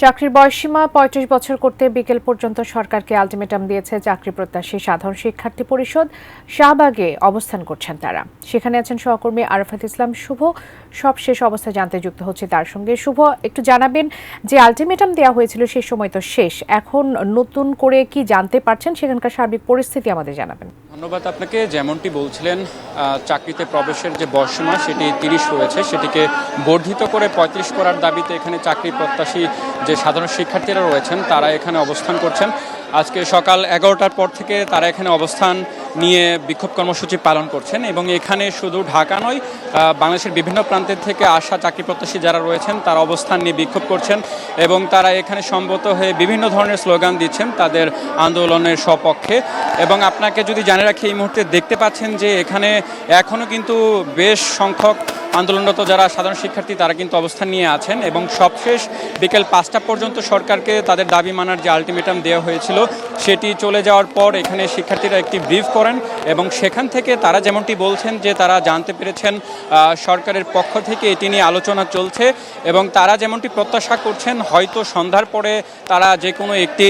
চাকরির বয়সসীমা ৩৫ বছর করতে বিকেল পর্যন্ত সরকারকে আলটিমেটাম দিয়েছে চাকরি প্রত্যাশী সাধারণ শিক্ষার্থী পরিষদ। শাহবাগে অবস্থান করছেন তারা। সেখানে আছেন সহকর্মী আরাফাত ইসলাম শুভ। সব শেষ অবস্থা জানতে যুক্ত হচ্ছে তার সঙ্গে। শুভ, একটু জানাবেন যে আলটিমেটাম দেওয়া হয়েছিল সে সময় তো শেষ, এখন নতুন করে কি জানতে পারছেন, সেখানকার সার্বিক পরিস্থিতি আমাদের জানাবেন। ধন্যবাদ আপনাকে। যেমনটি বলছিলেন, চাকরিতে প্রবেশের যে বয়সসীমা সেটি ৩০ রয়েছে, সেটিকে বর্ধিত করে ৩৫ করার দাবিতে এখানে চাকরি প্রত্যাশী যে সাধারণ শিক্ষার্থীরা রয়েছেন তারা এখানে অবস্থান করছেন। আজকে সকাল ১১টার পর থেকে তারা এখানে অবস্থান নিয়ে বিক্ষোভ কর্মসূচি পালন করছেন এবং এখানে শুধু ঢাকা নয়, বাংলাদেশের বিভিন্ন প্রান্তের থেকে আসা চাকরি প্রত্যাশী যারা রয়েছেন তারা অবস্থান নিয়ে বিক্ষোভ করছেন এবং তারা এখানে সমবেত হয়ে বিভিন্ন ধরনের স্লোগান দিচ্ছেন তাদের আন্দোলনের সপক্ষে। এবং আপনাকে যদি জানিয়ে রাখি, এই মুহূর্তে দেখতে পাচ্ছেন যে এখানে এখনও কিন্তু বেশ সংখ্যক আন্দোলনরত যারা সাধারণ শিক্ষার্থী তারা কিন্তু অবস্থান নিয়ে আছেন এবং সবশেষ বিকেল ৫টা পর্যন্ত সরকারকে তাদের দাবি মানার যে আলটিমেটাম দেওয়া হয়েছিল সেটি চলে যাওয়ার পর এখানে শিক্ষার্থীরা একটি ব্রিফ করেন এবং সেখান থেকে তারা যেমনটি বলছেন যে তারা জানতে পেরেছেন সরকারের পক্ষ থেকে এটি নিয়ে আলোচনা চলছে এবং তারা যেমনটি প্রত্যাশা করছেন হয়তো সন্ধ্যার পরে তারা যে কোনো একটি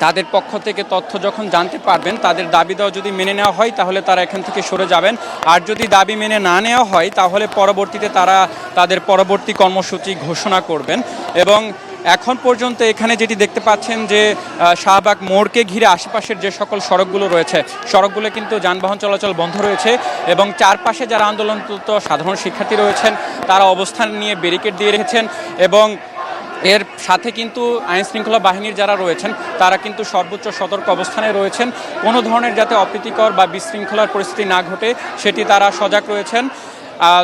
তাদের পক্ষ থেকে তথ্য যখন জানতে পারবেন, তাদের দাবি দেওয়া যদি মেনে নেওয়া হয় তাহলে তারা এখান থেকে সরে যাবেন, আর যদি দাবি মেনে না নেওয়া হয় তাহলে পরবর্তীতে তারা তাদের পরবর্তী কর্মসূচি ঘোষণা করবেন। এবং এখন পর্যন্ত এখানে যেটি দেখতে পাচ্ছেন যে শাহবাগ মোড়কে ঘিরে আশেপাশের যে সকল সড়কগুলো রয়েছে সড়কগুলো কিন্তু যানবাহন চলাচল বন্ধ রয়েছে এবং চারপাশে যারা আন্দোলনরত সাধারণ শিক্ষার্থী রয়েছেন তারা অবস্থান নিয়ে ব্যারিকেড দিয়ে রেখেছেন এবং এর সাথে কিন্তু আইনশৃঙ্খলা বাহিনীর যারা রয়েছেন তারা কিন্তু সর্বোচ্চ সতর্ক অবস্থানে রয়েছেন, কোনো ধরনের যাতে অপ্রীতিকর বা বিশৃঙ্খলার পরিস্থিতি না ঘটে সেটি তারা সজাগ রয়েছেন।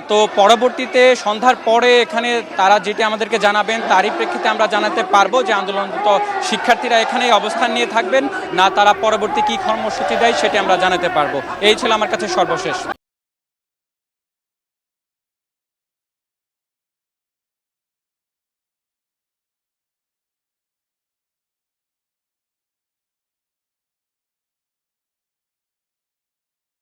তো পরবর্তীতে সন্ধ্যার পরে এখানে তারা যেটি আমাদেরকে জানাবেন তারই প্রেক্ষিতে আমরা জানাতে পারবো যে আন্দোলনরত শিক্ষার্থীরা এখানেই অবস্থান নিয়ে থাকবেন না তারা পরবর্তী কী কর্মসূচি দেয় সেটি আমরা জানাতে পারবো। এই ছিল আমার কাছে সর্বশেষ।